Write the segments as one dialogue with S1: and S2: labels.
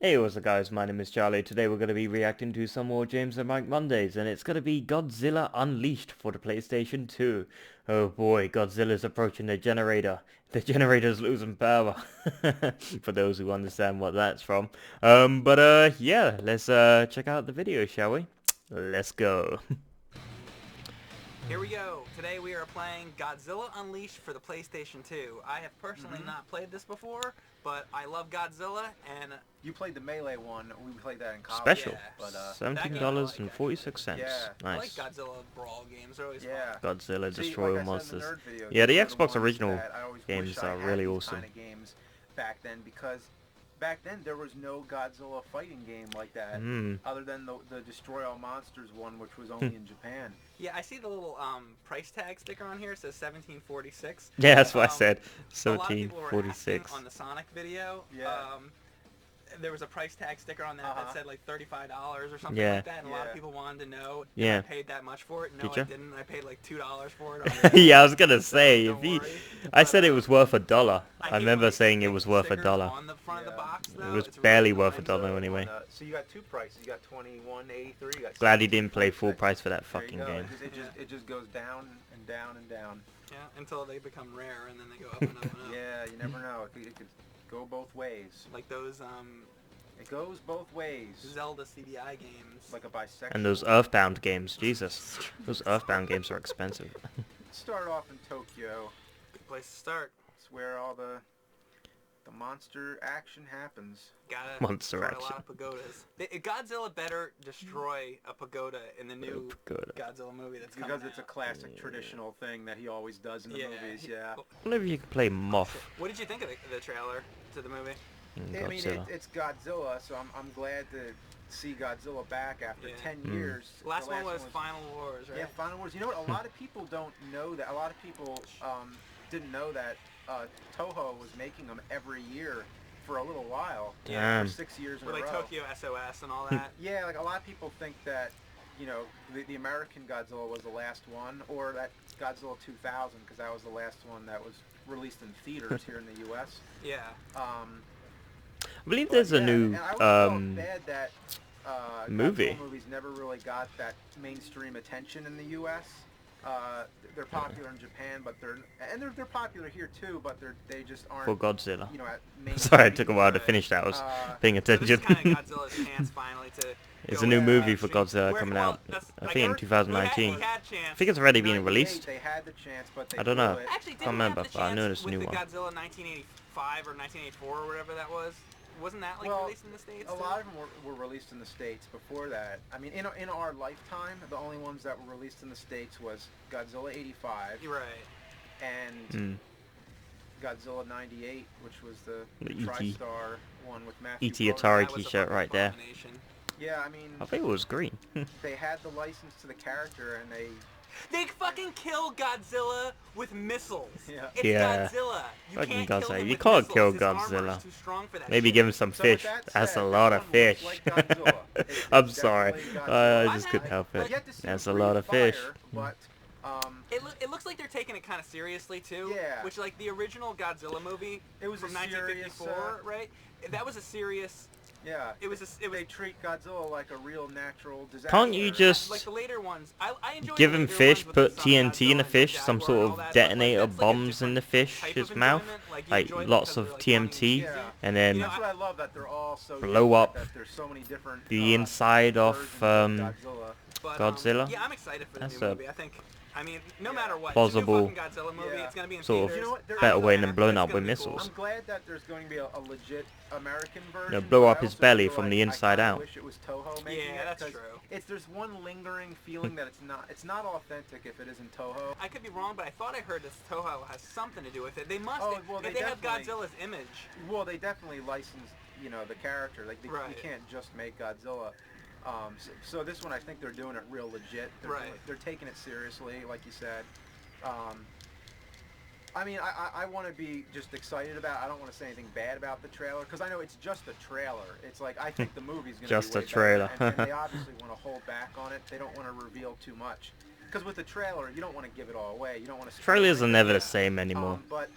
S1: Hey, what's up guys, my name is Charlie. Today we're going to be reacting to some more James and Mike Mondays, and it's going to be Godzilla Unleashed for the PlayStation 2. Oh boy, Godzilla's approaching the generator. The generator's losing power. For those who understand what that's from. Yeah, let's check out the video, shall we? Let's go.
S2: Here we go. Today we are playing Godzilla Unleashed for the PlayStation 2. I have personally not played this before, but I love Godzilla, and
S3: you played the Melee one. We played that in college.
S1: Special.
S2: Yeah,
S3: but
S1: $17.46.
S3: Yeah.
S1: Nice.
S2: I like Godzilla brawl games. They're always fun.
S1: Godzilla
S3: See,
S1: Destroy
S3: like
S1: All
S3: I said in
S1: Monsters.
S3: the nerd video,
S1: Yeah, the
S3: these are
S1: Xbox
S3: ones
S1: original
S3: that I always
S1: games
S3: wish I
S1: are
S3: had
S1: really
S3: these
S1: awesome.
S3: kind of games back then, because back then there was no Godzilla fighting game like that, other than the Destroy All Monsters one, which was only in Japan.
S2: Yeah, I see the little price tag sticker on here. It says $17.46.
S1: Yeah, that's what I said.
S2: A lot of people were asking
S1: 17.46.
S2: on the Sonic video.
S3: Yeah.
S2: There was a price tag sticker on that that said like $35 or something
S1: Yeah.
S2: like that, and a lot of people wanted to know if
S1: Yeah.
S2: I paid that much for it. No,
S1: Did ya?
S2: I didn't. I paid like $2 for it.
S1: Yeah, I was gonna say,
S2: Don't
S1: if you,
S2: worry.
S1: I said it was worth $1. I
S2: hate
S1: remember
S2: when they
S1: saying it
S2: stick
S1: was worth
S2: stickers
S1: $1.
S2: on the front of the box,
S1: It
S2: though.
S1: was
S2: It's
S1: barely
S2: really
S1: worth
S2: annoying.
S1: $1 anyway.
S3: So you got two prices. You got $21.83. You got
S1: Glad he didn't play full
S3: $17.46.
S1: price for that
S3: There you
S1: fucking
S3: go.
S1: game.
S3: It just goes down and down and down.
S2: Yeah, until they become rare and then they go up and up and up.
S3: Yeah, you never know. It could go both ways.
S2: Like those
S3: It goes both ways.
S2: Zelda CDI games.
S3: Like a bisexual.
S1: And those Earthbound games, Jesus. Those Earthbound games are expensive.
S3: Start off in Tokyo.
S2: Good place to start.
S3: It's where all the monster action happens.
S2: Gotta
S1: Monster
S2: destroy
S1: action.
S2: a lot of pagodas. Godzilla better destroy a pagoda in the new Godzilla movie that's coming
S3: Because it's a
S2: out.
S3: classic traditional thing that he always does in the movies, yeah.
S1: I wonder if you can play Moth
S2: What did you think of the trailer to the movie?
S1: in
S3: I mean,
S1: Godzilla.
S3: it's Godzilla, so I'm glad to see Godzilla back after 10 years.
S2: The last one was Final Wars, right?
S3: Yeah, Final Wars. You know what? A lot of people don't know that. A lot of people didn't know that Toho was making them every year for a little while.
S1: Damn.
S3: For 6 years in a
S2: Like
S3: row.
S2: Tokyo SOS and all that.
S3: Yeah, like a lot of people think that, you know, the American Godzilla was the last one, or that Godzilla 2000, because that was the last one that was released in theaters here in the U.S.
S2: Yeah.
S1: I believe there's a new
S3: and I always felt bad that
S1: movie.
S3: Godzilla movies never really got that mainstream attention in the U.S. They're popular in Japan, but they're popular here too, but they just aren't.
S1: For Godzilla.
S3: You know, at mainstream.
S1: Sorry, it took a while to finish that. I was paying
S2: So this
S1: attention.
S2: is kind of Godzilla's chance finally to.
S1: It's
S2: go
S1: a new
S2: in
S1: movie for
S2: direction.
S1: Godzilla coming out. I think in
S2: he
S1: 2019.
S2: had chance.
S1: I think it's already
S3: In
S1: being
S3: 98,
S1: released.
S3: They had the chance, but they
S1: I don't know.
S3: blew it.
S2: Actually, didn't
S1: Can't
S2: we
S1: remember,
S2: have the
S1: but I
S2: chance
S1: know there's a
S2: with
S1: new
S2: the
S1: one.
S2: Godzilla 1985 or 1984 or whatever that was? Wasn't that like released in the States?
S3: A lot of them were released in the States before that. I mean, in our lifetime, the only ones that were released in the States was Godzilla 85
S2: You're right.
S3: and Godzilla 98, which was the
S1: E.T.
S3: TriStar one with Matthew
S1: E.T.
S3: Broderick.
S1: Atari
S2: That was a
S1: t-shirt
S2: fucking
S1: right there.
S2: abomination.
S3: Yeah, I mean,
S1: I think it was green.
S3: they had the license to the character, and
S2: They fucking kill Godzilla with missiles.
S3: Yeah.
S2: It's
S1: Yeah.
S2: Godzilla. You
S1: Fucking
S2: can't kill
S1: Godzilla.
S2: him
S1: You
S2: with
S1: can't
S2: missiles.
S1: kill
S2: His armor's
S1: Godzilla.
S2: too strong for that
S1: Maybe
S2: shit.
S1: give him some
S3: So with
S1: fish.
S3: that
S1: That's
S3: said,
S1: a lot
S3: this
S1: of
S3: one looks
S1: fish.
S3: like Godzilla. It's
S1: I'm sorry.
S3: definitely
S1: I
S3: Godzilla.
S1: just couldn't help
S3: I've
S1: it.
S3: yet to see
S1: That's
S3: him
S1: a lot of
S3: breathe
S1: fish.
S3: fire, but
S2: It looks like they're taking it kind of seriously too.
S3: Yeah.
S2: Which like the original Godzilla movie
S3: It was
S2: from
S3: a serious,
S2: 1954, right? That was a serious.
S3: yeah,
S2: It was.
S3: they treat Godzilla like a real natural disaster.
S1: Can't you just
S2: Like the later ones. I enjoyed
S1: give
S2: the
S1: him
S2: later
S1: fish,
S2: ones with
S1: put
S2: the Son of
S1: TNT in the
S2: Godzilla
S1: fish,
S2: and
S1: some
S2: Jaguar
S1: sort
S2: and all
S1: of
S2: that, but,
S1: detonator
S2: like, that's, like, a
S1: bombs in the
S2: different type
S1: fish's
S2: of
S1: mouth?
S2: enjoyment. Like, you
S1: Like
S2: enjoy them
S1: lots
S2: because
S1: of
S2: they're, like, funny
S1: TNT,
S2: and
S3: Yeah.
S1: and then
S3: That's what I love, that they're all so
S1: blow
S3: different,
S1: up
S3: that there's so many different
S1: the inside of
S3: versions of Godzilla.
S2: But,
S1: Godzilla.
S2: Yeah, I'm excited for the
S1: That's
S2: new
S1: a
S2: movie. I mean, no matter what,
S1: plausible,
S2: it's a new fucking Godzilla movie.
S3: Yeah.
S2: It's gonna be in
S1: sort of
S2: theaters.
S3: You know what, there
S1: better
S3: is
S1: way
S3: a-
S1: than blowing
S2: It's
S1: up
S2: gonna
S1: with
S2: be cool.
S1: missiles.
S3: I'm glad that there's going to be a legit American version.
S1: Yeah, blow
S3: but
S1: up
S3: I
S1: his
S3: also
S1: belly
S3: feel
S1: from the
S3: like
S1: inside
S3: I kinda
S1: out.
S3: wish it was Toho making
S2: Yeah,
S3: it,
S2: that's
S3: 'cause
S2: true.
S3: there's one lingering feeling that it's not authentic if it isn't Toho.
S2: I could be wrong, but I thought I heard this Toho has something to do with it. They must.
S3: Oh, well,
S2: if
S3: they
S2: they have
S3: definitely-
S2: Godzilla's image.
S3: Well, they definitely licensed, you know, the character. Like,
S2: Right.
S3: you can't just make Godzilla. So this one, I think they're doing it real legit. They're taking it seriously, like you said. I mean, I want to be just excited about it. I don't want to say anything bad about the trailer, because I know it's just a trailer. It's like, I think the movie's going to be
S1: Just a
S3: way
S1: trailer.
S3: better, and they obviously want to hold back on it. They don't want to reveal too much. Because with the trailer, you don't want to give it all away. You don't want to.
S1: Trailers are never the same anymore.
S3: But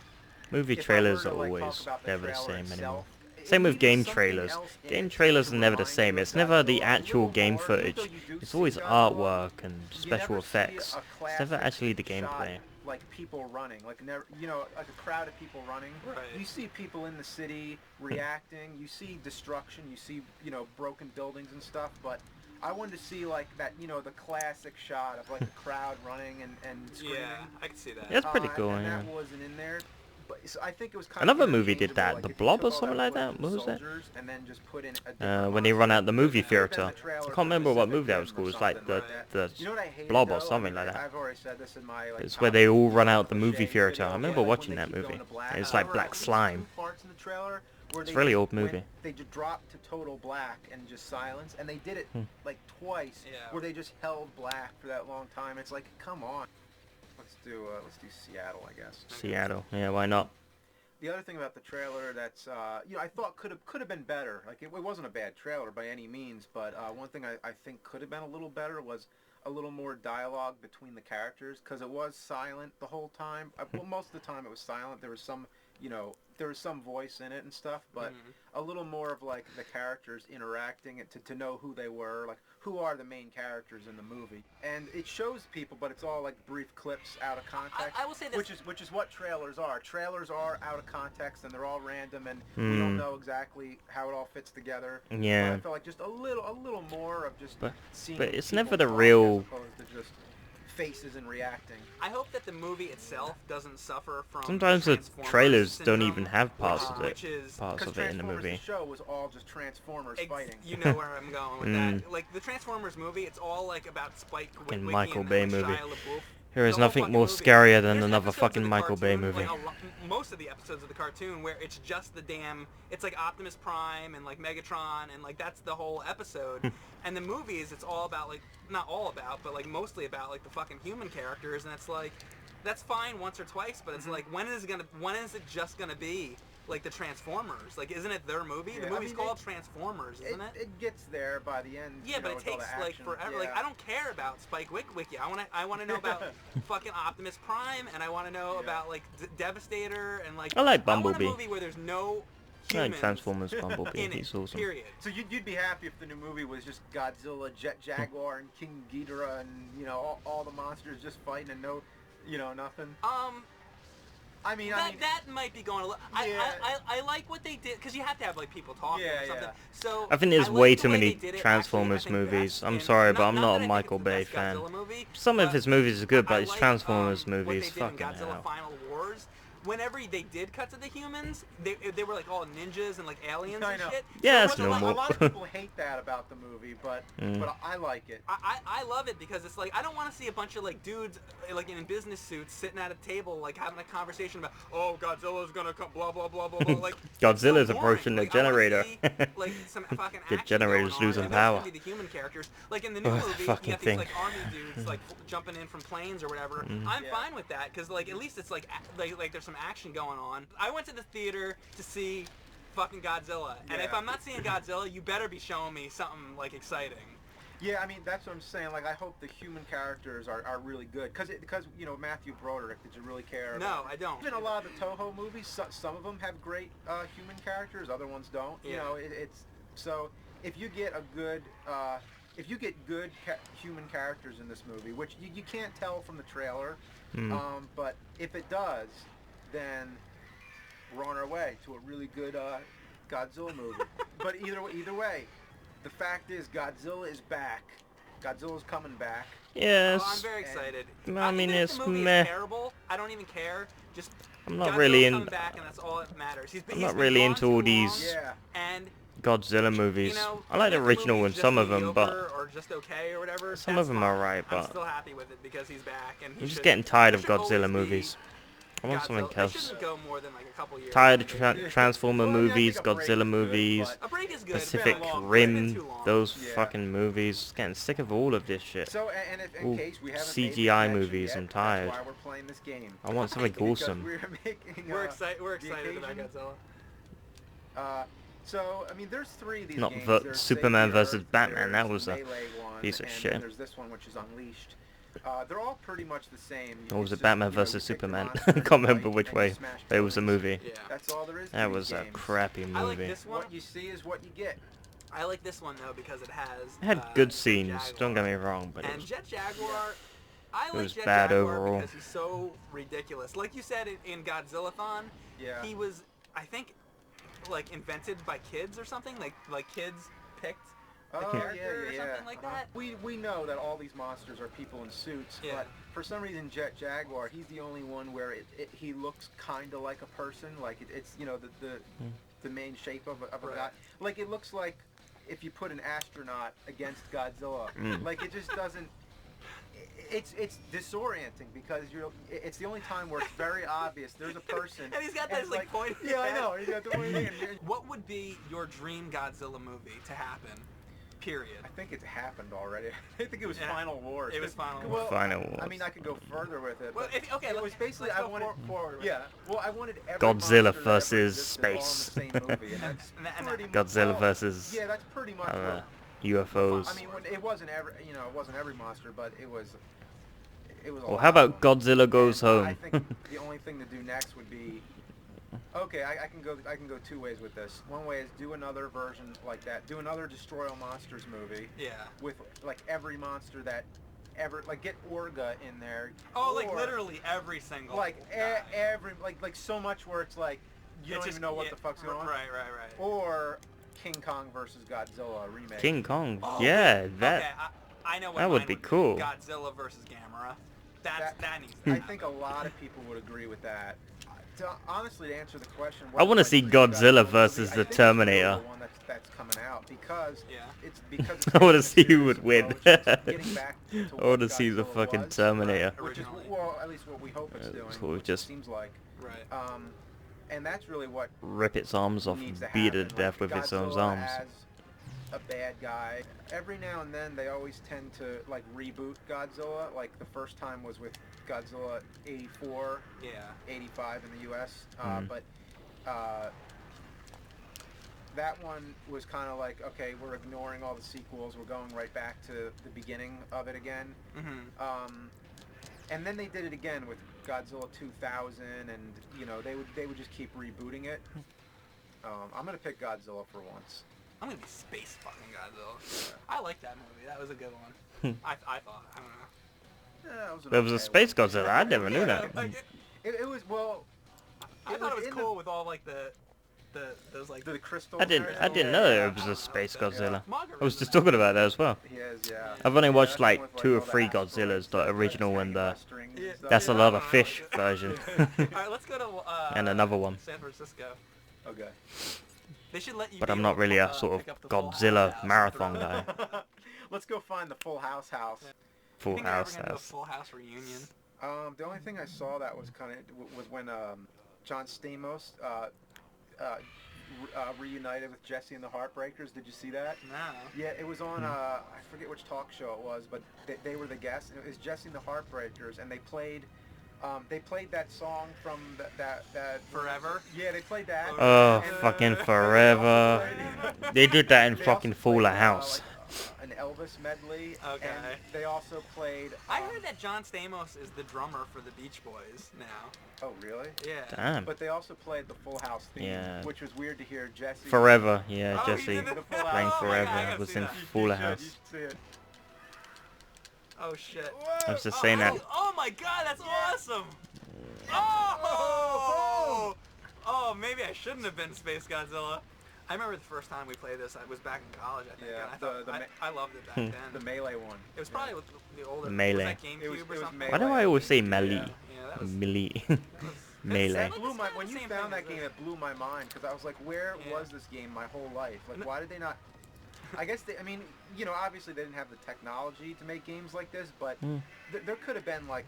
S1: Movie
S3: if I
S1: trailers
S3: were
S1: are
S3: to, like,
S1: always
S3: talk about
S1: never the
S3: trailer
S1: same anymore.
S3: itself,
S1: Same with
S3: needed
S1: game
S3: something
S1: trailers.
S3: else in
S1: Game
S3: it
S1: trailers
S3: to
S1: are never the
S3: remind
S1: same.
S3: you of
S1: It's never the
S3: Godzilla a
S1: actual
S3: little
S1: game
S3: more, even though
S1: footage.
S3: you do
S1: It's
S3: see
S1: always
S3: Godzilla,
S1: artwork and
S3: you
S1: special
S3: never see
S1: effects.
S3: a
S1: It's never
S3: classic
S1: actually the
S3: shot
S1: gameplay.
S3: like people running, like never, you know, like a crowd of people running.
S2: Right.
S3: You see people in the city reacting. You see destruction. You see, you know, broken buildings and stuff. But I wanted to see like that, you know, the classic shot of like the crowd running and screaming.
S2: Yeah, I can see that.
S1: That's pretty cool,
S3: and
S1: yeah.
S3: that wasn't in there. But so I think it was kind
S1: Another
S3: of
S1: movie did that,
S3: like
S1: The
S3: if you
S1: Blob
S3: took
S1: or
S3: all
S1: something like
S3: footage
S1: that.
S3: of
S1: What was that?
S3: soldiers and then just put in a different
S1: When they run out the movie
S3: monster, it could've been
S1: theater.
S3: the trailer
S1: I
S3: for
S1: can't remember what
S3: Pacific
S1: movie that
S3: Rim
S1: was
S3: or
S1: called. It's like
S3: something like
S1: the
S3: You know what I hate,
S1: Blob
S3: though?
S1: or something like that.
S3: I've already said this in my like.
S1: It's where they all run out the
S3: cliche
S1: movie theater.
S3: video,
S1: I remember
S3: like,
S1: watching
S3: when they
S1: that
S3: keep
S1: movie.
S3: going to black.
S1: It's like
S2: right.
S1: black
S3: There's
S1: slime.
S3: two parts in the trailer where
S1: It's
S3: they
S1: a really
S3: just
S1: old
S3: went-
S1: movie.
S3: They just dropped to total black and just silence, and they did it like twice,
S2: Yeah.
S3: where they just held black for that long time. It's like, come on. Let's do Seattle, I guess.
S1: Seattle. Yeah, why not?
S3: The other thing about the trailer that's, you know, I thought could have been better. Like, it wasn't a bad trailer by any means, but one thing I think could have been a little better was a little more dialogue between the characters, because it was silent the whole time. Well, most of the time it was silent. There was some, you know, there was some voice in it and stuff, but a little more of, like, the characters interacting to know who they were, like, who are the main characters in the movie. And it shows people, but it's all, like, brief clips out of context.
S2: I will say this.
S3: Which is what trailers are. Trailers are out of context, and they're all random, and we don't know exactly how it all fits together.
S1: Yeah.
S3: But I felt like just a little more of just seeing
S1: but it's
S3: people
S1: never the
S3: talk
S1: real-
S3: as opposed to just faces and reacting.
S2: I hope that the movie itself doesn't suffer from
S1: Sometimes the
S2: Transformers
S1: trailers don't
S2: syndrome,
S1: even have parts of
S2: which
S1: it.
S2: is
S1: Parts
S3: Because
S1: of it in the
S3: Transformers,
S1: movie.
S3: the show was all just Transformers fighting.
S2: You know where I'm going with that. Like the Transformers movie, it's all like about Spike
S1: Fucking
S2: Witwicky
S1: Michael
S2: and
S1: Bay
S2: like,
S1: movie.
S2: Shia LaBeouf.
S1: There is
S2: The whole
S1: nothing
S2: fucking
S1: more
S2: movie.
S1: scarier than
S2: There's
S1: another
S2: episodes
S1: fucking
S2: of the
S1: Michael Bay
S2: cartoon,
S1: movie.
S2: like, most of the episodes of the cartoon where it's just the damn, it's like Optimus Prime and like Megatron and like that's the whole episode. And the movies, it's all about like, not all about, but like mostly about like the fucking human characters, and it's like, that's fine once or twice, but it's like, when is it just gonna be like the Transformers? Like, isn't it their movie?
S3: Yeah,
S2: The
S3: I
S2: movie's
S3: mean,
S2: called Transformers, isn't it?
S3: It gets there by the end.
S2: Yeah,
S3: you
S2: but
S3: know,
S2: it
S3: with all
S2: takes
S3: the
S2: like
S3: action.
S2: forever. Like,
S3: Yeah.
S2: I don't care about Spike Witwicky. I want to know about fucking Optimus Prime, and I want to know about like Devastator, and like
S1: I like
S2: I want
S1: Bumblebee.
S2: a movie where there's no
S1: I like
S2: humans
S1: Transformers Bumblebee.
S2: in it.
S1: He's awesome.
S2: Period.
S3: So you'd be happy if the new movie was just Godzilla, Jet Jaguar, and King Ghidorah, and you know all the monsters just fighting and no, you know, nothing. I mean,
S2: That might be going a little.
S3: Yeah.
S2: I like what they did, because you have to have like people talking
S3: Yeah,
S2: or something.
S3: yeah.
S2: So
S1: I think there's
S2: I
S1: way
S2: like the
S1: too
S2: way
S1: many
S2: they did it.
S1: Transformers
S2: Actually, I think
S1: movies.
S2: best
S1: I'm
S2: in-
S1: sorry, but I'm
S2: that
S1: not
S2: I
S1: a
S2: think
S1: Michael
S2: it's the
S1: Bay
S2: best
S1: fan.
S2: Godzilla movie,
S1: Some of
S2: but
S1: his movies are good,
S2: I
S1: but his
S2: like,
S1: Transformers
S2: what
S1: movies,
S2: they did in
S1: fucking
S2: Godzilla
S1: hell.
S2: Final Wars. Whenever they did cut to the humans, they were like all ninjas and like aliens
S3: I
S2: and
S3: know.
S2: shit.
S1: Yeah,
S2: So
S1: it's
S2: it wasn't like-
S1: normal.
S3: a lot of people hate that about the movie, but I like it.
S2: I love it because it's like, I don't want to see a bunch of like dudes like in business suits sitting at a table like having a conversation about, oh, Godzilla's gonna come, blah blah blah blah blah. Like
S1: Godzilla's
S2: so boring.
S1: approaching the
S2: Like, I wanna
S1: generator.
S2: see, like some fucking
S1: The
S2: action
S1: generator's
S2: going on,
S1: losing
S2: and
S1: power.
S2: That's gonna be the human characters. Like in the new
S1: Ugh,
S2: movie, you
S1: fucking
S2: got
S1: thing.
S2: these like army dudes like jumping in from planes or whatever. I'm
S3: Yeah.
S2: fine with that because like at least it's like there's some action going on. I went to the theater to see fucking Godzilla, and if
S3: Yeah.
S2: I'm not seeing Godzilla, you better be showing me something like exciting.
S3: Yeah, I mean that's what I'm saying. Like I hope the human characters are really good because you know Matthew Broderick. Did you really care?
S2: No,
S3: about
S2: I don't.
S3: Even a lot of the Toho movies, some of them have great human characters. Other ones don't. You
S2: Yeah.
S3: know, it's so if you get good human characters in this movie, which you can't tell from the trailer, but if it does, then we're on our way to a really good Godzilla movie. But either way, the fact is Godzilla is back. Godzilla's coming back.
S1: Yes.
S2: Oh, I'm very excited.
S1: I mean,
S2: even if
S1: it's
S2: the movie
S1: meh.
S2: is terrible, I don't even care. Just
S1: I'm not
S2: Godzilla's
S1: really
S2: coming
S1: in.
S2: back, and that's all that matters.
S1: I'm not really into all these
S3: Yeah.
S2: And
S1: Godzilla movies.
S2: you know,
S1: I like the
S2: if
S1: original
S2: movie's
S1: ones,
S2: just
S1: some of them,
S2: mediocre
S1: but
S2: or just okay or whatever.
S1: some
S2: that's
S1: of them are
S2: fine.
S1: right,
S2: I'm
S1: but
S2: still happy with it because he's back, and he
S1: I'm just
S2: should-
S1: getting tired
S2: there
S1: of
S2: should always
S1: Godzilla
S2: be
S1: movies. I want
S2: Godzilla.
S1: something
S2: They
S1: else.
S2: shouldn't go more than like a couple years.
S1: Tired of
S3: Yeah.
S1: Transformer
S3: Well, I mean, I
S1: movies,
S3: think a break is
S1: Godzilla
S3: good,
S1: movies,
S3: but-
S2: A break is good.
S1: Pacific
S3: It's been a long break.
S1: Rim,
S2: It's been too long.
S1: those
S3: Yeah.
S1: fucking movies. Getting sick of all of this shit.
S3: So, and if in
S1: All
S3: case we haven't
S1: CGI
S3: made the
S1: movies,
S3: connection
S1: I'm
S3: yet,
S1: tired.
S3: That's why we're playing this game.
S1: I want something
S3: Because
S1: awesome.
S3: We're making.
S2: We're excited. We're
S3: the
S2: excited about
S3: occasion.
S2: Godzilla.
S3: So I mean, there's three of these
S1: Not
S3: games.
S1: the
S3: There's
S1: Superman
S3: Savior,
S1: versus Batman, that
S3: there's
S1: was a
S3: Melee one,
S1: piece of
S3: and
S1: shit.
S3: then there's this one which is Unleashed. They're all pretty much the same.
S1: Or was
S3: It's
S1: it
S3: just,
S1: Batman
S3: you know,
S1: vs
S3: you pick the
S1: Superman?
S3: monster
S1: I
S3: you
S1: can't remember
S3: like,
S1: which
S3: and you
S1: way,
S3: smash
S1: but it was a
S3: buildings.
S1: movie.
S2: Yeah.
S3: That's all there is to
S1: That
S3: these
S1: was a
S3: games.
S1: crappy
S2: I like
S1: movie.
S2: this one.
S3: What you see is what you get.
S2: I like this one though because it has.
S1: It had good
S2: Jet
S1: scenes,
S2: Jaguar.
S1: don't get me wrong, but it
S2: And
S1: was
S2: Jet Jaguar, I like
S1: was
S2: Jet
S1: bad
S2: Jaguar
S1: overall.
S2: because he's so ridiculous. Like you said in Godzilla-thon,
S3: Yeah.
S2: he was, I think, like invented by kids or something. Like kids picked the character or something like that.
S3: We know that all these monsters are people in suits,
S2: Yeah.
S3: but for some reason Jet Jaguar, he's the only one where he looks kind of like a person, like it's you know the main shape of a
S2: Right.
S3: guy. Like it looks like if you put an astronaut against Godzilla, like it just doesn't. It's disorienting because it's the only time where it's very obvious there's a person.
S2: And he's got this like pointy
S3: Yeah, I
S2: head.
S3: know. He's got the pointy head.
S2: What would be your dream Godzilla movie to happen? Period.
S3: I think it's happened already. I think it was
S2: Yeah.
S3: Final Wars.
S2: It was Final
S3: Well,
S2: Wars.
S1: Final Wars.
S3: I mean, I could go further with it.
S2: Well,
S3: But
S2: okay,
S3: it was basically
S2: let's
S3: I
S2: go
S3: wanted
S2: forward. With
S3: yeah. Well, I wanted every
S1: Godzilla
S3: monster that ever
S1: versus
S3: existed all in the
S1: space.
S3: same movie, and that's
S2: And
S3: pretty much,
S1: Godzilla
S3: well,
S1: versus
S3: Yeah, that's pretty much.
S1: UFOs.
S3: I mean, it wasn't every monster, but it was. It was. A
S1: Well,
S3: lot
S1: how about
S3: of them.
S1: Godzilla Goes
S3: And
S1: Home?
S3: I think the only thing to do next would be. Okay, I can go two ways with this. One way is do another version like that. Do another Destroy All Monsters movie.
S2: Yeah.
S3: With like every monster that ever like get Orga in there.
S2: Oh, like
S3: or,
S2: literally every single.
S3: like
S2: guy.
S3: every like so much where it's like you
S2: It's
S3: don't
S2: just-
S3: even know what
S2: yeah,
S3: the fuck's going on.
S2: Right.
S3: Or King Kong versus Godzilla remake.
S1: King Kong.
S2: Oh,
S1: Yeah, that.
S2: Okay, I know what
S1: that would
S2: mine
S1: be cool.
S2: Godzilla versus Gamera. That needs.
S3: I think a lot of people would agree with that. Honestly, to answer the question,
S1: I wanna see Godzilla versus the Terminator.
S3: The one that's coming out because
S2: Yeah.
S3: it's because it's
S1: I wanna
S3: taking a
S1: see who would
S3: serious
S1: win.
S3: approach. It's getting back to
S1: I
S3: what
S1: wanna see the
S3: Godzilla
S1: fucking
S3: was,
S1: Terminator.
S3: which is
S2: Originally.
S3: well, at least what we hope it's doing.
S1: That's what we
S3: which it
S1: just-
S3: seems like.
S2: Right.
S3: And that's really what
S1: Rip its arms off
S3: needs
S1: and
S3: to
S1: beat it
S3: happen.
S1: to death
S3: Like,
S1: with its own
S3: Godzilla
S1: arms.
S3: as a bad guy. Every now and then they always tend to like reboot Godzilla. Like the first time was with Godzilla 84,
S2: Yeah.
S3: 85 in the US.
S1: Mhm.
S3: But that one was kind of like, okay, we're ignoring all the sequels. We're going right back to the beginning of it again.
S2: Mm-hmm.
S3: And then they did it again with Godzilla 2000, and you know they would just keep rebooting it. I'm gonna pick Godzilla for once.
S2: I'm gonna be space fucking Godzilla. I like that movie. That was a good one. I thought. I don't know.
S3: Yeah, it was an
S1: There was a
S3: okay
S1: space
S3: one.
S1: Godzilla. I never knew that.
S2: Like,
S3: It was well.
S2: I thought it was
S3: in
S2: cool with all like those like.
S3: the crystals.
S1: I
S3: and
S1: didn't
S3: everything.
S1: know there
S2: Yeah,
S1: was
S2: I
S1: a
S2: don't
S1: space
S2: know.
S1: Godzilla.
S2: Monger
S1: I was
S2: in
S1: just
S2: that.
S1: talking about that as well.
S3: He is, yeah.
S1: I've only
S3: Yeah,
S1: watched
S3: that's
S1: like
S3: the one with,
S1: 2 or
S3: all the
S1: 3
S3: asteroids
S1: Godzillas, the
S3: that
S1: original
S3: hanging
S1: and
S3: by
S1: the...
S3: strings
S2: Yeah.
S3: and stuff.
S1: That's a
S2: Yeah,
S1: lot
S2: I
S1: of
S2: like
S1: fish
S2: it.
S1: version.
S2: Alright, let's go to
S1: And another one.
S2: San Francisco.
S3: Okay.
S2: They should let you.
S1: But
S2: be
S1: I'm
S2: able
S1: not
S2: to,
S1: really a sort
S2: pick
S1: of
S2: up the Full
S1: Godzilla
S2: House
S1: marathon
S2: and
S1: guy.
S3: Let's go find the Full House house.
S1: Full
S2: Think they're ever
S1: House
S2: gonna do a
S1: house.
S2: Full House reunion.
S3: The only thing I saw that was kind of was when John Stamos reunited with Jesse and the Heartbreakers. Did you see that?
S2: No.
S3: Yeah, it was on I forget which talk show it was, but they were the guests. And it was Jesse and the Heartbreakers, and they played that song from that
S2: Forever?
S3: Yeah, they played that.
S1: Oh,
S3: And,
S1: fucking
S3: they
S1: forever.
S3: also played-
S1: They did that in
S3: they
S1: fucking
S3: also
S1: Fuller
S3: played,
S1: House.
S3: an Elvis medley.
S2: Okay.
S3: And they also played.
S2: I heard that John Stamos is the drummer for the Beach Boys now.
S3: Oh, really?
S2: Yeah.
S1: Damn.
S3: But they also played the Full House theme,
S1: Yeah.
S3: which was weird to hear Jesse.
S1: Forever, yeah,
S2: Oh, he
S1: Jesse
S2: did it?
S3: Full
S1: playing
S3: House.
S2: Oh my God, I
S1: Forever
S2: gotta
S1: was
S2: see
S1: in
S2: that.
S1: Fuller
S3: You
S1: House.
S3: should see it.
S2: Oh shit.
S1: I was just saying that.
S2: Oh my god, that's awesome! Oh! Oh, maybe I shouldn't have been Space Godzilla. I remember the first time we played this, I was back in college, I think,
S3: Yeah,
S2: and I loved it back then.
S3: The Melee one.
S2: It was probably with the older...
S1: Melee.
S2: Was that GameCube
S3: It was
S2: or something?
S3: Melee.
S1: Why do I always say melee?
S2: Yeah, that was...
S1: Melee.
S2: That
S1: Melee.
S2: That
S3: Blew
S2: was
S3: my,
S2: kinda
S3: when
S2: the
S3: you
S2: same
S3: found
S2: thing
S3: that
S2: as
S3: game,
S2: this.
S3: it blew my mind because I was like, where
S2: Yeah.
S3: was this game my whole life? Like,
S2: No.
S3: why did they not? I guess I mean, you know, obviously they didn't have the technology to make games like this, but there could have been like,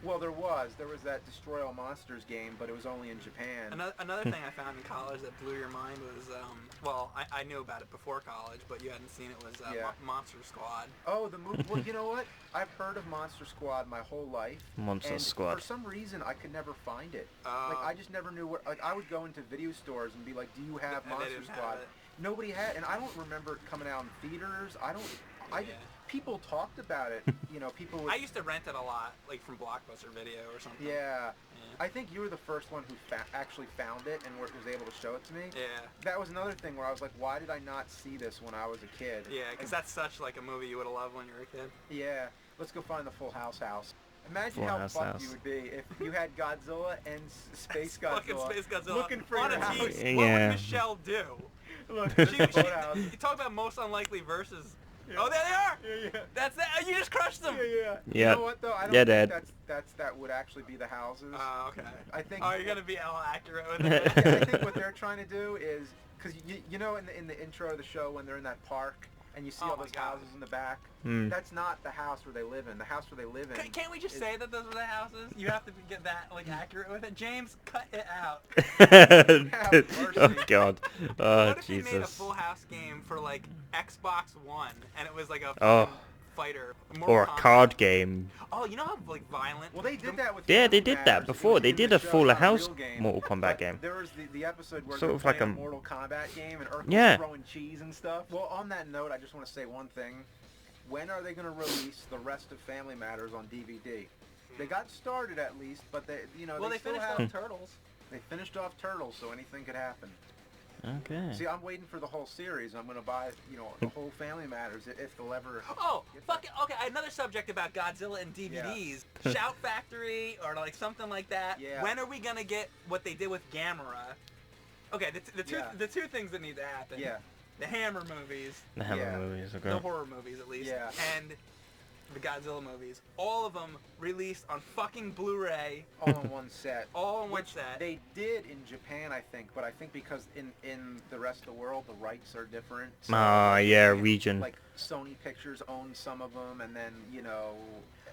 S3: well, there was that Destroy All Monsters game, but it was only in Japan.
S2: Another thing I found in college that blew your mind was, well, I knew about it before college, but you hadn't seen it, was
S3: Yeah.
S2: Monster Squad.
S3: Oh, the movie. Well, you know what? I've heard of Monster Squad my whole life.
S1: Monster
S3: and
S1: Squad.
S3: For some reason, I could never find it.
S2: Oh.
S3: Like, I just never knew where. Like, I would go into video stores and be like, "Do you have
S2: And they
S3: Monster
S2: didn't have
S3: Squad?"
S2: it.
S3: Nobody had, and I don't remember it coming out in theaters. I don't.
S2: Yeah.
S3: people talked about it. You know, people would...
S2: I used to rent it a lot, like from Blockbuster Video or something.
S3: Yeah.
S2: Yeah.
S3: I think you were the first one who actually found it and was able to show it to me.
S2: Yeah.
S3: That was another thing where I was like, why did I not see this when I was a kid?
S2: Yeah, because that's such like a movie you would have loved when you were a kid.
S3: Yeah. Let's go find the Full House house. Imagine
S1: Full
S3: how
S1: House
S3: fucked
S1: house.
S3: you would be if you had Godzilla and Space
S2: Fucking
S3: Godzilla,
S2: Space Godzilla
S3: looking for
S2: on
S3: your
S2: a
S3: house.
S2: team. What
S1: Yeah.
S2: would Michelle do?
S3: Look,
S2: She,
S3: there's the
S2: she,
S3: boathouse.
S2: you talk about most unlikely versus.
S3: Yeah.
S2: Oh, there they are.
S3: Yeah.
S2: That's that. You just crushed them.
S3: Yeah.
S1: Yeah.
S3: You know what though? I don't
S1: Yeah,
S3: think
S1: Dad.
S3: that would actually be the houses.
S2: Okay.
S3: I think.
S2: Oh, you're gonna be all accurate with
S3: Yeah,
S2: it.
S3: I think what they're trying to do is because you know in the intro of the show when they're in that park and you see
S2: Oh
S3: all
S2: my
S3: those
S2: God.
S3: houses in the back.
S1: Hmm.
S3: That's not the house where they live in. The house where they live in.
S2: Can't we just
S3: is-
S2: say that those were the houses? You have to get that like accurate with it. James, cut it out.
S1: Oh God. Oh
S2: What if they made a
S1: Jesus.
S2: Full House game for like Xbox One and it was like a
S1: Oh.
S2: fucking fighter
S1: Or a
S2: Kombat.
S1: card game.
S2: Oh, you know how like violent?
S3: Well, they did that with.
S1: Yeah, they
S3: Family
S1: did that
S3: Matters. It
S1: before.
S3: was
S1: They
S3: in
S1: did
S3: the
S1: a
S3: show,
S1: Full
S3: it's not a
S1: House
S3: real game.
S1: Mortal Kombat
S3: But
S1: game.
S3: There was the episode where
S1: Sort
S3: they were
S1: of like
S3: playing
S1: a-
S3: a Mortal Kombat game and Urkel
S1: Yeah.
S3: was throwing cheese and stuff. Well, on that note, I just want to say one thing. When are they going to release the rest of Family Matters on DVD? They got started at least, but they, you know,
S2: Well, they
S3: still
S2: finished
S3: have.
S2: off Turtles.
S3: They finished off Turtles, so anything could happen.
S1: Okay.
S3: See, I'm waiting for the whole series. I'm going to buy, you know, the whole Family Matters if they'll ever.
S2: Oh,
S3: get
S2: fuck it. Okay, another subject about Godzilla and DVDs. Shout Factory or like something like that.
S3: Yeah.
S2: When are we gonna get what they did with Gamera? Okay,
S3: Yeah.
S2: the two things that need to happen.
S3: Yeah.
S2: The Hammer movies,
S1: The Hammer
S3: Yeah.
S1: movies,
S2: the
S1: okay.
S2: horror movies at least,
S3: Yeah.
S2: and the Godzilla movies. All of them released on fucking Blu-ray,
S3: All in one set.
S2: all in one
S3: Which
S2: set.
S3: they did in Japan, I think, but I think because in the rest of the world the rights are different. So,
S1: Ah, yeah,
S3: like,
S1: region.
S3: Like Sony Pictures owns some of them, and then you know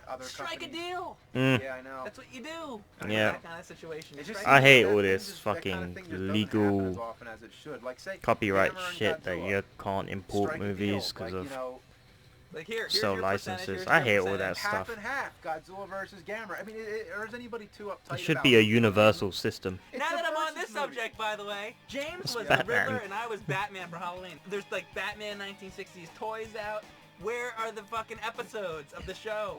S3: other
S2: Strike
S3: companies.
S2: a deal.
S1: Mm.
S3: Yeah, I know.
S2: That's what you do.
S1: Yeah.
S2: That kind of situation.
S3: It just
S2: Strike
S1: I
S2: a
S1: hate
S2: deal.
S1: all
S3: that
S1: this
S3: thing just- that kind of
S1: fucking
S3: thing just doesn't
S1: legal
S3: happen as often as it should. Like say
S1: copyright
S3: Hammer and
S1: shit that
S3: Godzilla,
S1: you can't import
S3: strike a deal.
S1: movies because
S3: like,
S1: of
S3: you know,
S2: Like here's
S1: sell
S2: your
S1: licenses.
S2: percentage,
S1: I
S2: here's
S1: hate
S2: your
S1: all that
S2: percentage.
S3: half
S1: stuff.
S3: and half. Godzilla versus Gamera. I mean, or is anybody too uptight?
S1: It should
S3: about
S1: be a
S3: it?
S1: universal system.
S3: It's
S2: Now
S3: a
S2: that I'm on
S3: versus
S2: this
S3: movie.
S2: subject, by the way, James was the
S1: Batman.
S2: Riddler and I was Batman for Halloween. There's like Batman 1960s toys out. Where are the fucking episodes of the show?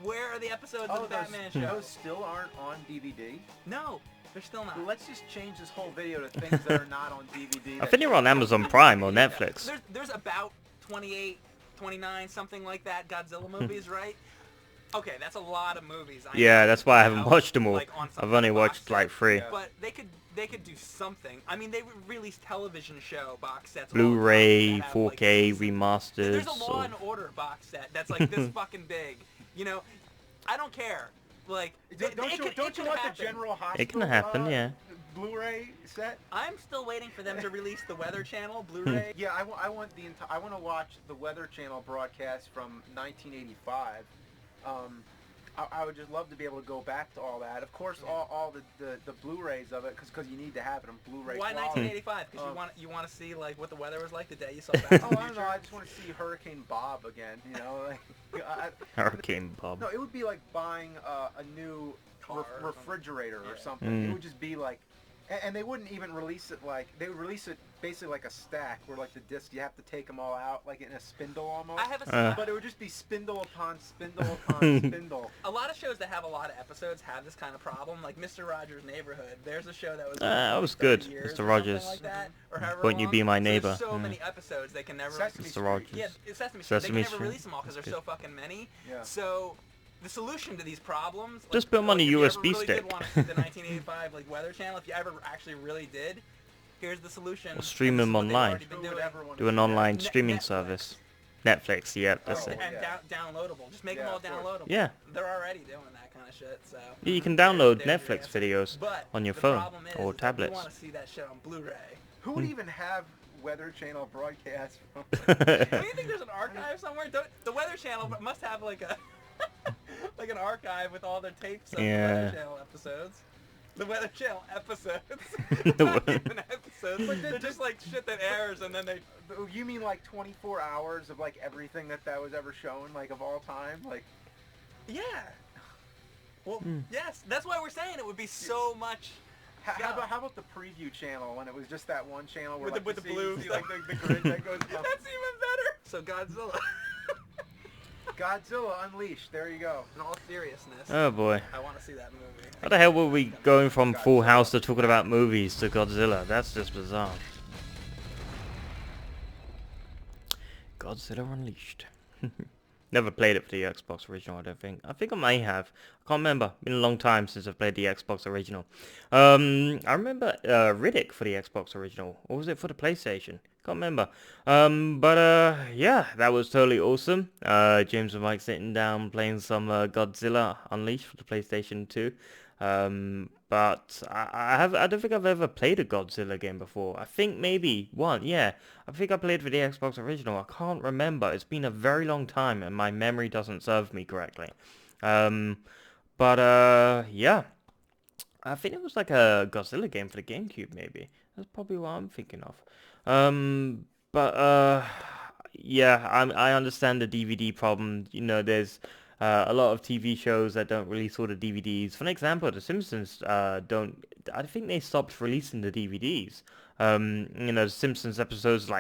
S2: Where are the episodes
S3: Oh,
S2: of the Batman
S3: those,
S2: show?
S3: those still aren't on DVD.
S2: No, they're still not.
S3: Well, let's just change this whole video to things that are not on DVD.
S1: I
S3: that
S1: think they're
S3: should
S1: on
S3: be
S1: Amazon
S3: DVD.
S1: Prime or Netflix.
S2: There's about 28, 29, something like that Godzilla movies, right? Okay, that's a lot of movies. I
S1: Yeah,
S2: know,
S1: that's why I haven't
S2: now,
S1: watched them all.
S2: like, on some
S1: I've only
S2: box
S1: watched
S2: set.
S1: like 3.
S3: Yeah.
S2: But they could do something. I mean, they released television show box sets. all the time
S1: Blu-ray,
S2: that have, like,
S1: 4K,
S2: seasons.
S1: remasters.
S2: There's a Law
S1: or-
S2: and Order box set that's like this fucking big. You know, I don't care. Like,
S3: Don't you want the
S2: happen.
S3: General Hospital?
S1: It can happen, yeah.
S3: Blu-ray set.
S2: I'm still waiting for them to release the Weather Channel Blu-ray.
S3: Yeah, I want I want to watch the Weather Channel broadcast from 1985. I would just love to be able to go back to all that. Of course, all the Blu-rays of it, because you need to have it on Blu-ray.
S2: Why
S3: quality.
S2: 1985? Because
S3: Um,
S2: you want to see like what the weather was like the day you saw Back to
S3: Oh,
S2: the
S3: I don't know.
S2: Future.
S3: I just want to see Hurricane Bob again. You know, like,
S1: Hurricane Bob.
S3: no, it would be like buying a new
S2: Car or something.
S3: refrigerator or
S2: Yeah.
S3: something.
S1: Mm.
S3: It would just be like, and they wouldn't even release it like they would release it basically like a stack where like the disc you have to take them all out like in a spindle almost.
S2: I have a
S3: But it would just be spindle upon spindle upon spindle.
S2: A lot of shows that have a lot of episodes have this kind of problem. Like Mr. Rogers' Neighborhood. There's a show that was
S1: That
S2: on
S1: was
S2: for 30
S1: good,
S2: years
S1: Mr.
S2: or something
S1: Rogers.
S2: like that, or however
S1: Won't You
S2: long.
S1: Be My
S2: So
S1: Neighbor?
S2: there's so
S1: Yeah.
S2: many episodes they can never.
S3: Sesame
S1: Mr.
S3: Street.
S1: Rogers.
S2: Yeah, it's Sesame Street. They
S1: Sesame
S2: can never
S1: Street.
S2: release them all because
S1: That's
S2: there's so
S1: good.
S2: fucking many.
S3: Yeah.
S2: So the solution to these problems,
S1: Just
S2: like,
S1: put 'em on a
S2: if you ever
S1: USB
S2: really did
S1: stick.
S2: want to see the 1985 like Weather Channel, if you ever actually really did, here's the solution.
S1: Or stream
S2: and this
S1: them
S2: is what they've
S1: online.
S2: already been
S3: Who would
S2: doing.
S3: ever want
S1: Do
S3: to
S1: an
S3: see that?
S1: online
S2: Net-
S1: streaming
S2: Netflix.
S1: service. Netflix, yep, that's
S3: Oh,
S1: it.
S2: And
S3: yeah.
S2: downloadable. Just make
S3: Yeah,
S2: them all
S3: of course.
S2: downloadable.
S1: Yeah.
S2: They're already doing that kind of shit. So
S1: Yeah, you can
S2: There's
S1: download
S2: your
S1: Netflix
S2: answer.
S1: videos
S2: But
S1: on your
S2: the
S1: phone
S2: problem is
S1: or
S2: that
S1: tablets.
S2: You want to see that shit on Blu-ray.
S3: Who would even have Weather Channel broadcasts from?
S2: Don't you think there's an archive somewhere? The Weather Channel must have like a like an archive with all their tapes of the
S1: Yeah.
S2: Weather Channel episodes. The Weather Channel episodes.
S1: The
S2: Not
S1: we-
S2: even episodes. They're just like shit that airs and then they.
S3: You mean like 24 hours of like everything that was ever shown, like of all time, like?
S2: Yeah. Well, yes. That's why we're saying it would be so much.
S3: How about the preview channel when it was just that one channel where
S2: With
S3: like,
S2: the
S3: you
S2: blue
S3: see, like the grid that goes up?
S2: That's even better. So Godzilla.
S3: Godzilla Unleashed. There you go.
S2: In all seriousness,
S1: Oh boy.
S2: I want to see that movie.
S1: How the hell were we going from Full
S3: Godzilla.
S1: House to talking about movies to Godzilla? That's just bizarre. Godzilla Unleashed. Never played it for the Xbox original, I don't think. I think I may have. I can't remember. Been a long time since I've played the Xbox original. I remember Riddick for the Xbox original. Or was it for the PlayStation? Can't remember. Yeah, that was totally awesome. James and Mike sitting down playing some Godzilla Unleashed for the PlayStation 2. But I don't think I've ever played a Godzilla game before. I think maybe one, yeah. I think I played for the Xbox original. I can't remember. It's been a very long time and my memory doesn't serve me correctly. Yeah. I think it was like a Godzilla game for the GameCube maybe. That's probably what I'm thinking of. Yeah, I understand the DVD problem. You know, there's a lot of TV shows that don't release all the DVDs. For an example, The Simpsons don't. I think they stopped releasing the DVDs. You know, The Simpsons episodes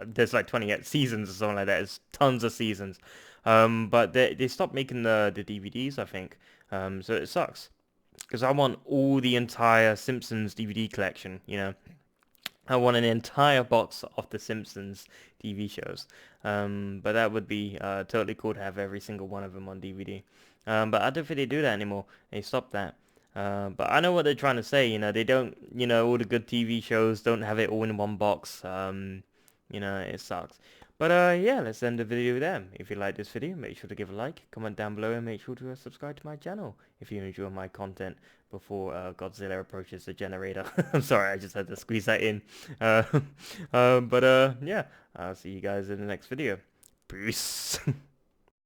S1: there's like 28 seasons or something like that. It's tons of seasons. But they stopped making the DVDs, I think. So it sucks because I want all the entire Simpsons DVD collection. You know. I want an entire box of The Simpsons TV shows. But that would be totally cool to have every single one of them on DVD. But I don't think they do that anymore. They stopped that. But I know what they're trying to say. You know, they don't, you know, all the good TV shows don't have it all in one box. You know, it sucks. But yeah, let's end the video there. If you like this video, make sure to give a like, comment down below, and make sure to subscribe to my channel if you enjoy my content before Godzilla approaches the generator. I'm sorry, I just had to squeeze that in. Yeah, I'll see you guys in the next video. Peace.